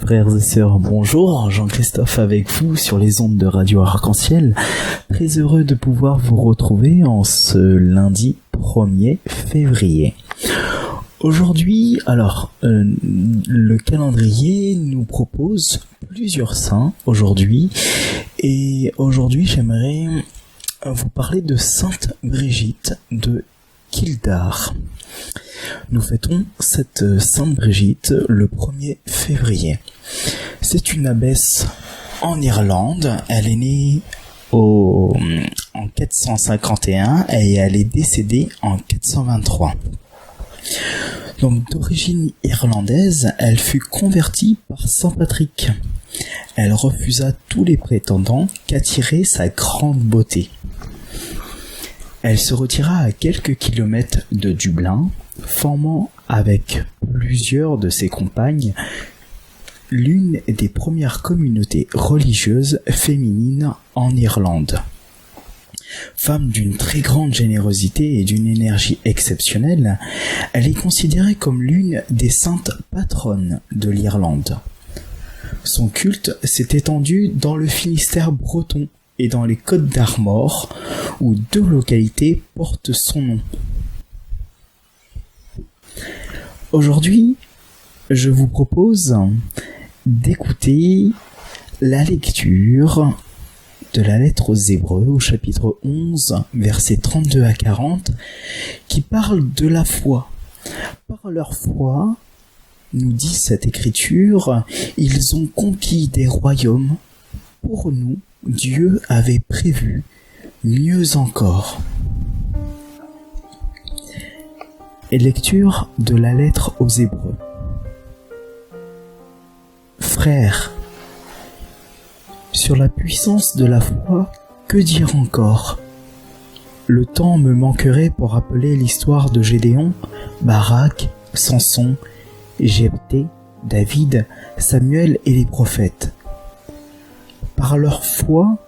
frères et sœurs, bonjour, Jean-Christophe avec vous sur les ondes de Radio Arc-en-Ciel. Très heureux de pouvoir vous retrouver en ce lundi 1er février. Aujourd'hui, le calendrier nous propose plusieurs saints aujourd'hui. Et aujourd'hui, j'aimerais vous parler de Sainte Brigitte de Kildare. Nous fêtons cette Sainte Brigitte le 1er février. C'est une abbesse en Irlande. Elle est née en 451 et elle est décédée en 423. Donc d'origine irlandaise, elle fut convertie par Saint Patrick. Elle refusa tous les prétendants qu'attirait sa grande beauté. Elle se retira à quelques kilomètres de Dublin, formant avec plusieurs de ses compagnes l'une des premières communautés religieuses féminines en Irlande. Femme d'une très grande générosité et d'une énergie exceptionnelle, elle est considérée comme l'une des saintes patronnes de l'Irlande. Son culte s'est étendu dans le Finistère breton et dans les Côtes d'Armor, où 2 localités portent son nom. Aujourd'hui, je vous propose d'écouter la lecture de la lettre aux Hébreux au chapitre 11, versets 32 à 40, qui parle de la foi. Par leur foi, nous dit cette écriture, ils ont conquis des royaumes. Pour nous, Dieu avait prévu mieux encore. Et lecture de la lettre aux Hébreux. Frères, sur la puissance de la foi, que dire encore ? Le temps me manquerait pour rappeler l'histoire de Gédéon, Barak, Samson, Jephthé, David, Samuel et les prophètes. Par leur foi,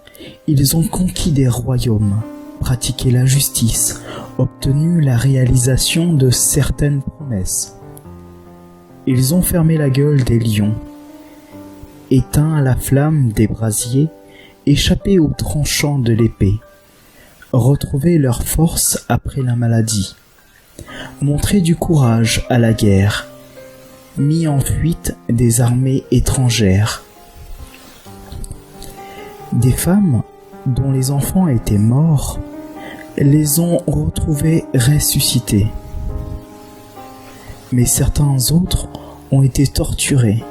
ils ont conquis des royaumes, pratiqué la justice, obtenu la réalisation de certaines promesses. Ils ont fermé la gueule des lions, éteint la flamme des brasiers, échappé aux tranchants de l'épée, retrouvé leur force après la maladie, montré du courage à la guerre, mis en fuite des armées étrangères. Des femmes dont les enfants étaient morts les ont retrouvés ressuscités. Mais certains autres ont été torturés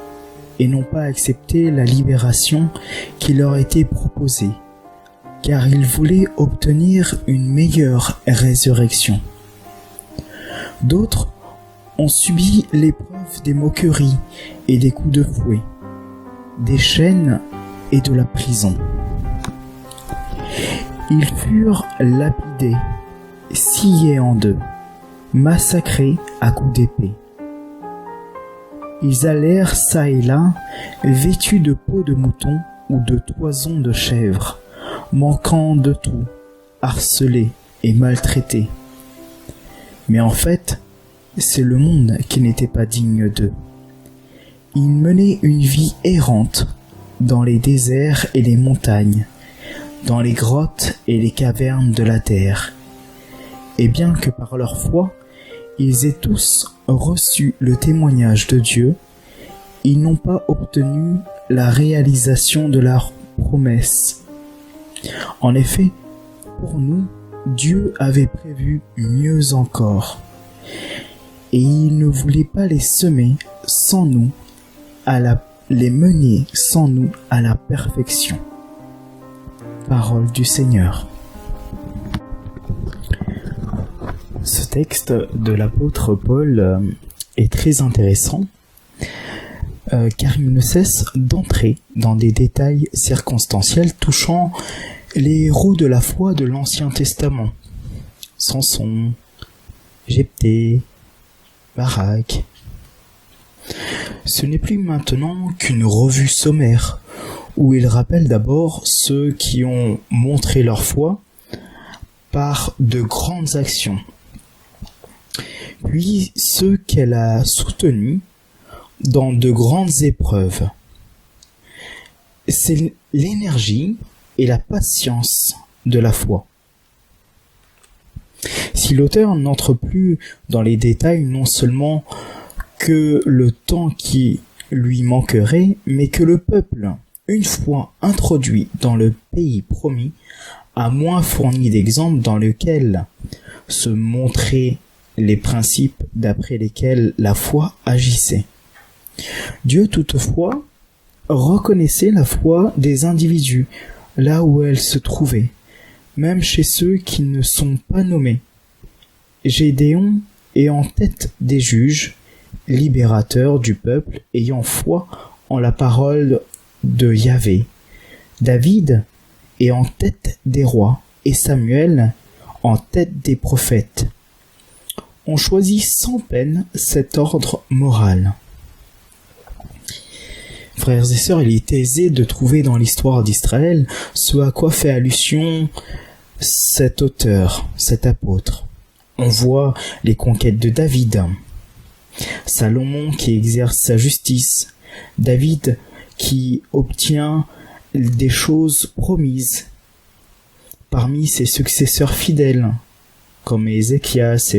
et n'ont pas accepté la libération qui leur était proposée, car ils voulaient obtenir une meilleure résurrection. D'autres ont subi l'épreuve des moqueries et des coups de fouet, des chaînes et de la prison. Ils furent lapidés, sciés en deux, massacrés à coups d'épée. Ils allèrent çà et là, vêtus de peau de mouton ou de toison de chèvre, manquant de tout, harcelés et maltraités. Mais en fait, c'est le monde qui n'était pas digne d'eux. Ils menaient une vie errante dans les déserts et les montagnes, dans les grottes et les cavernes de la terre. Et bien que par leur foi, ils aient tous reçu le témoignage de Dieu, ils n'ont pas obtenu la réalisation de leurs promesses. En effet, pour nous, Dieu avait prévu mieux encore, et il ne voulait pas les semer sans nous, les mener sans nous à la perfection. Parole du Seigneur. Ce texte de l'apôtre Paul est très intéressant car il ne cesse d'entrer dans des détails circonstanciels touchant les héros de la foi de l'Ancien Testament. Samson, Jephthé, Barak. Ce n'est plus maintenant qu'une revue sommaire où il rappelle d'abord ceux qui ont montré leur foi par de grandes actions, puis ceux qu'elle a soutenus dans de grandes épreuves, c'est l'énergie et la patience de la foi. Si l'auteur n'entre plus dans les détails, non seulement que le temps qui lui manquerait, mais que le peuple, une fois introduit dans le pays promis, a moins fourni d'exemples dans lesquels se montraient les principes d'après lesquels la foi agissait. Dieu, toutefois, reconnaissait la foi des individus, là où elle se trouvait, même chez ceux qui ne sont pas nommés. Gédéon est en tête des juges, libérateur du peuple ayant foi en la parole de Yahvé. David est en tête des rois et Samuel en tête des prophètes. On choisit sans peine cet ordre moral. Frères et sœurs, il est aisé de trouver dans l'histoire d'Israël ce à quoi fait allusion cet auteur, cet apôtre. On voit les conquêtes de David, Salomon qui exerce sa justice, David qui obtient des choses promises parmi ses successeurs fidèles, comme Ézéchias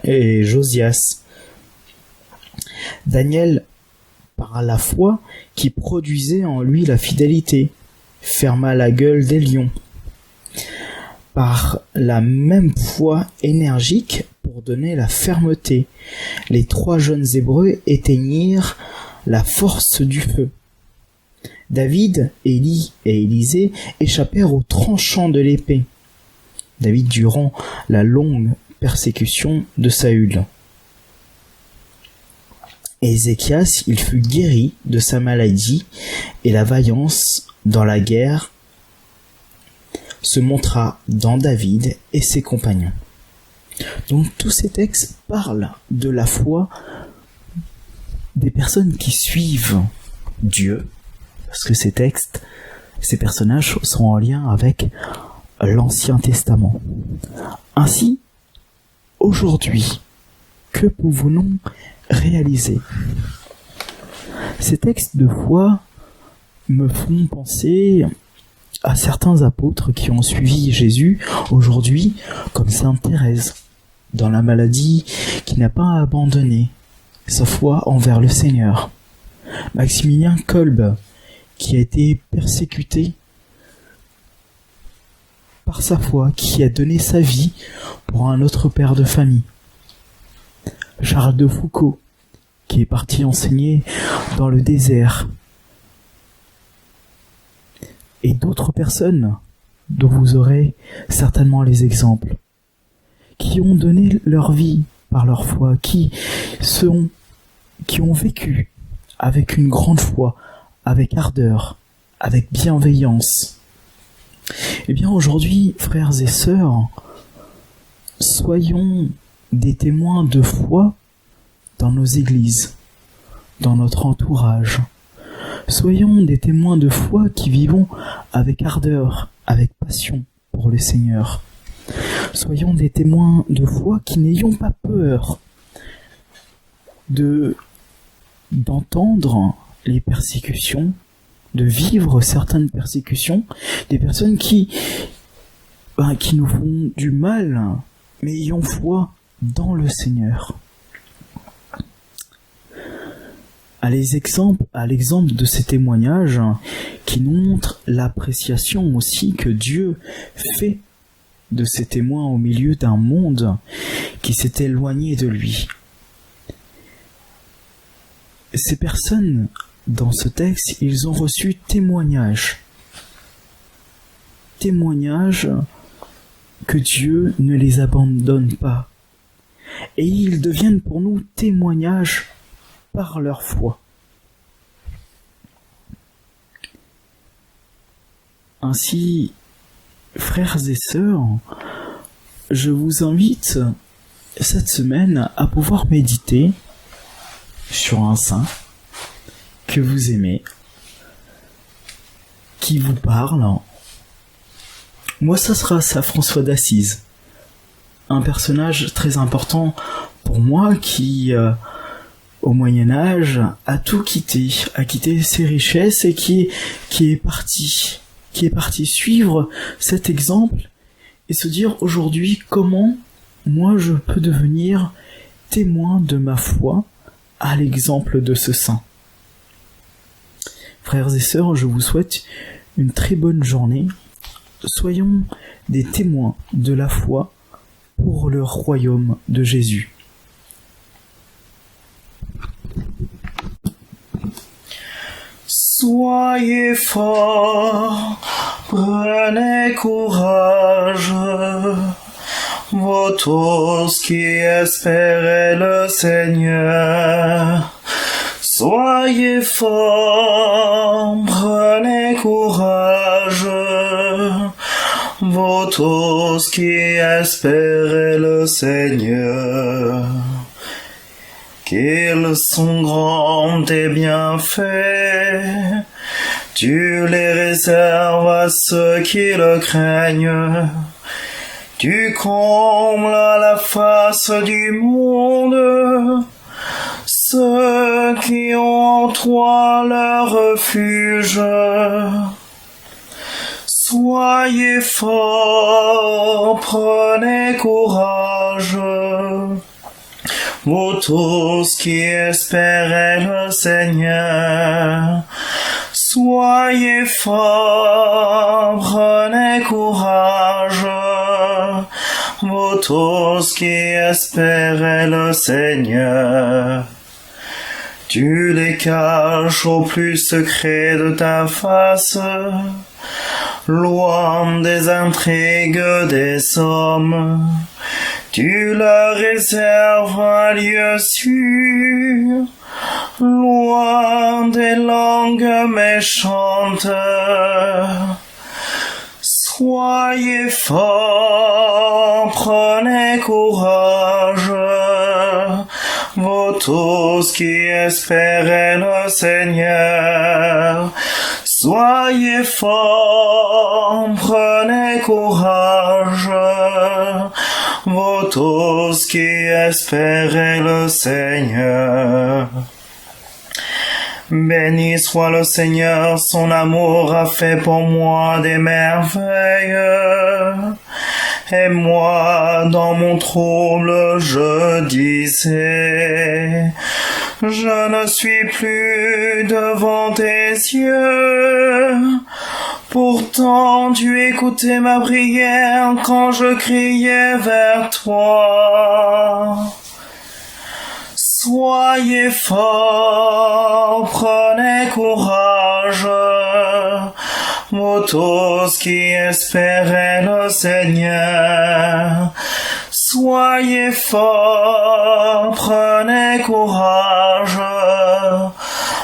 et Josias. Daniel, par la foi, qui produisait en lui la fidélité, ferma la gueule des lions. Par la même foi énergique pour donner la fermeté, les 3 jeunes Hébreux éteignirent la force du feu. David, Élie et Élisée échappèrent aux tranchants de l'épée. David durant la longue persécution de Saül. Ézéchias, il fut guéri de sa maladie et la vaillance dans la guerre se montra dans David et ses compagnons. Donc tous ces textes parlent de la foi des personnes qui suivent Dieu, parce que ces textes, ces personnages sont en lien avec l'Ancien Testament. Ainsi, aujourd'hui, que pouvons-nous réaliser? Ces textes de foi me font penser à certains apôtres qui ont suivi Jésus aujourd'hui, comme Sainte Thérèse, dans la maladie, qui n'a pas abandonné sa foi envers le Seigneur. Maximilien Kolbe, qui a été persécuté par sa foi, qui a donné sa vie pour un autre père de famille. Charles de Foucauld, qui est parti enseigner dans le désert. Et d'autres personnes dont vous aurez certainement les exemples, qui ont donné leur vie par leur foi, qui ont vécu avec une grande foi, avec ardeur, avec bienveillance. Eh bien aujourd'hui, frères et sœurs, soyons des témoins de foi dans nos églises, dans notre entourage. Soyons des témoins de foi qui vivons avec ardeur, avec passion pour le Seigneur. Soyons des témoins de foi qui n'ayons pas peur d'entendre les persécutions, de vivre certaines persécutions, des personnes qui nous font du mal, mais ayons foi dans le Seigneur. À l'exemple de ces témoignages qui nous montrent l'appréciation aussi que Dieu fait de ces témoins au milieu d'un monde qui s'est éloigné de lui. Ces personnes, dans ce texte, ils ont reçu témoignage que Dieu ne les abandonne pas. Et ils deviennent pour nous témoignages par leur foi. Ainsi, frères et sœurs, je vous invite cette semaine à pouvoir méditer sur un saint que vous aimez, qui vous parle. Moi, ça sera Saint François d'Assise, un personnage très important pour moi qui au Moyen-Âge, a tout quitté, a quitté ses richesses et qui est parti suivre cet exemple et se dire aujourd'hui comment moi je peux devenir témoin de ma foi à l'exemple de ce saint. Frères et sœurs, je vous souhaite une très bonne journée. Soyons des témoins de la foi pour le royaume de Jésus. Soyez forts, prenez courage, vous tous qui espérez le Seigneur. Soyez forts, prenez courage, vous tous qui espérez le Seigneur. Qu'ils sont grands tes bienfaits, tu les réserves à ceux qui le craignent. Tu combles la face du monde ceux qui ont en toi leur refuge. Soyez forts, prenez courage, vous tous qui espérez le Seigneur. Soyez forts, prenez courage, vous tous qui espérez le Seigneur. Tu les caches au plus secret de ta face, loin des intrigues des hommes. Tu leur réserves un lieu sûr, loin des langues méchantes. Soyez forts, prenez courage, vous tous qui espérez le Seigneur. Soyez forts, prenez courage, vous tous qui espérez le Seigneur. Béni soit le Seigneur, son amour a fait pour moi des merveilles. Et moi, dans mon trouble, je disais, je ne suis plus devant tes yeux. Pourtant, tu écoutais ma prière quand je criais vers toi. Soyez forts, prenez courage, vous tous qui espérez le Seigneur. Soyez forts, prenez courage,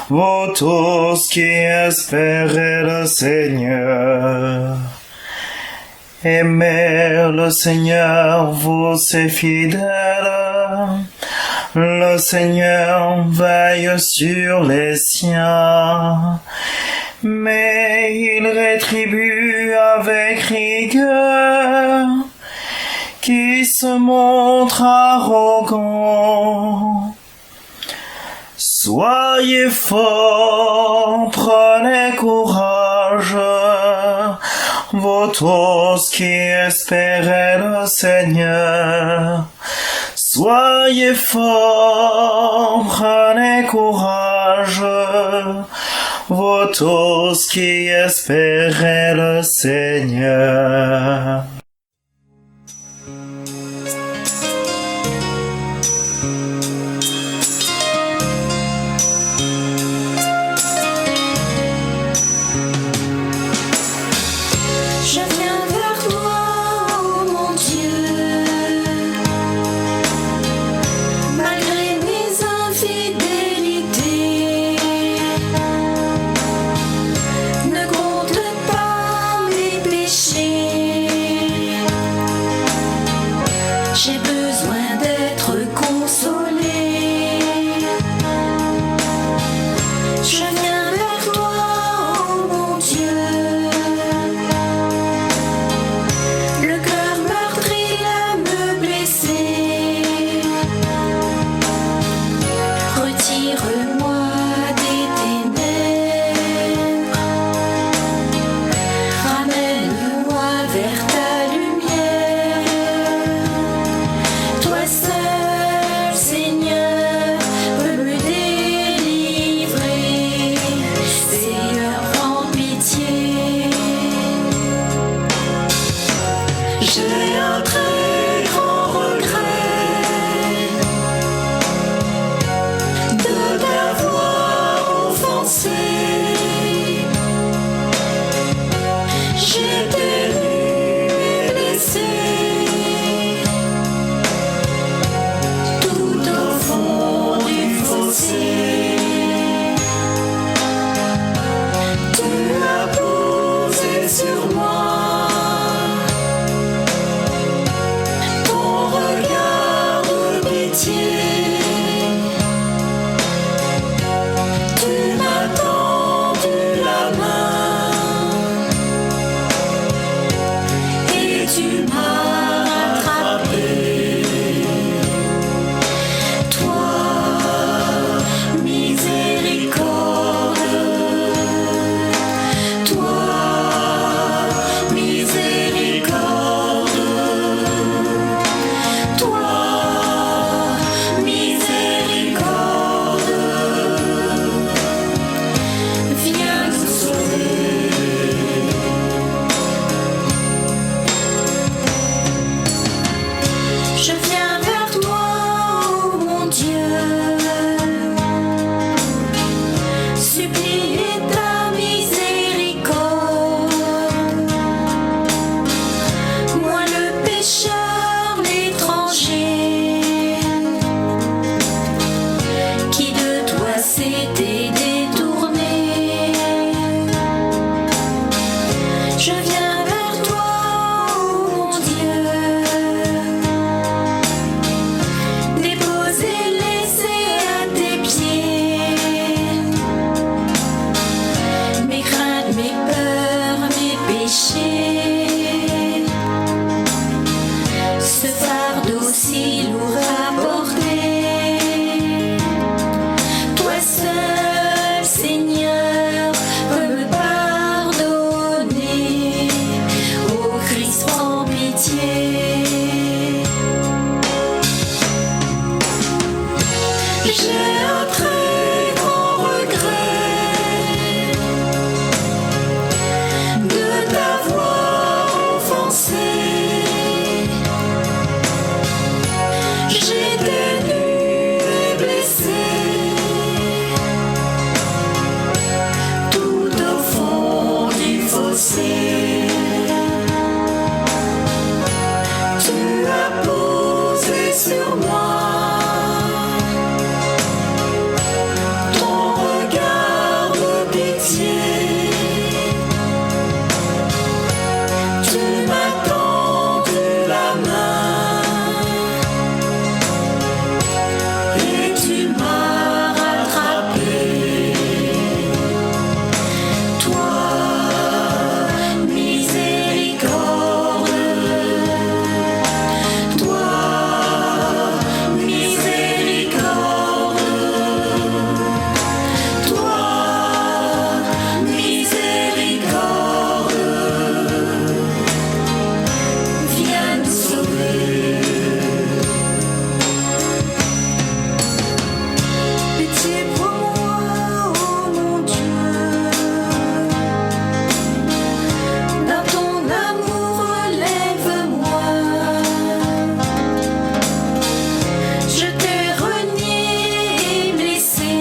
vous tous qui espérez le Seigneur. Aimez le Seigneur, vous c'est fidèle. Le Seigneur veille sur les siens, mais il rétribue avec rigueur qui se montre arrogant. Soyez forts, prenez courage, vous tous qui espérez le Seigneur. Soyez forts, prenez courage, vous tous qui espérez le Seigneur. Ne compte pas mes péchés. offensé. J'ai tenu et blessé. Tout au fond du fossé. Tu as posé sur moi ton regard de pitié. Tu m'as tendu la main et tu m'as rattrapé. Toi, miséricorde, toi, miséricorde, toi, miséricorde, viens nous sauver. Je viens vers toi, ô mon Dieu, supplier ta miséricorde. Moi le pécheur, l'étranger, qui de toi s'était détourné. Je viens vers toi, ô mon Dieu, déposer, laisser à tes pieds mes craintes, mes peurs, mes péchés. Ce fardeau si lourd à porter, toi seul, Seigneur, peux me pardonner. Ô Christ, prends pitié. J'ai un très grand regret de t'avoir offensé. J'étais nu et blessé. Tout au fond du fossé. Tu as posé sur moi ton regard de pitié. Tu m'as tendu la main et tu m'as rattrapé. Toi, miséricorde, toi, miséricorde, toi, miséricorde, viens nous sauver. Pitié pour moi, ô mon Dieu, dans ton amour relève-moi. Je t'ai renié et blessé.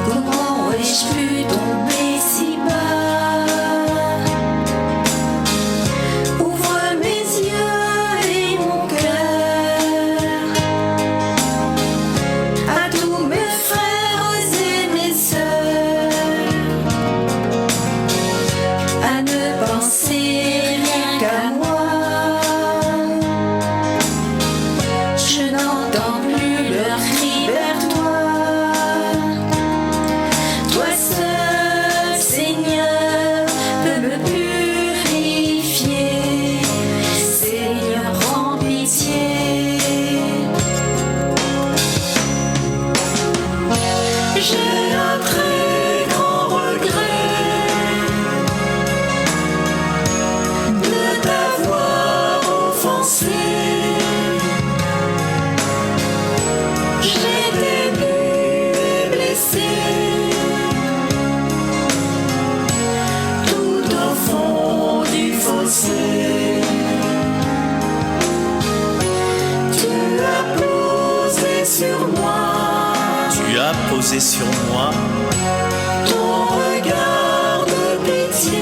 Comment ai-je pu tomber si bas? Ouvre mes yeux et mon cœur à tous mes frères et mes sœurs, à ne penser rien qu'à moi. Je n'entends plus leurs cris vers toi. Toi seul, Seigneur, peux me purifier. Seigneur, prends pitié. J'ai un très grand regret de t'avoir offensé. J'étais nu et blessé. Tout au fond du fossé. Tu as posé sur moi Tu as posé sur moi ton regard de pitié.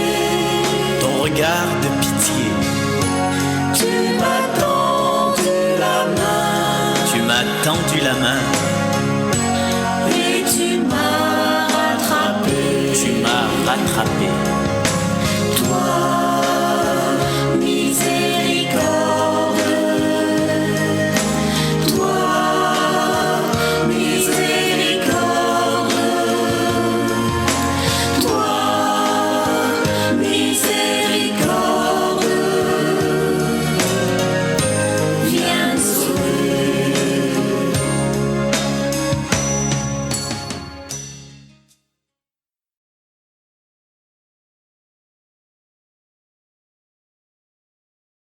ton regard de pitié. Tu m'as tendu la main. Tu m'as tendu la main.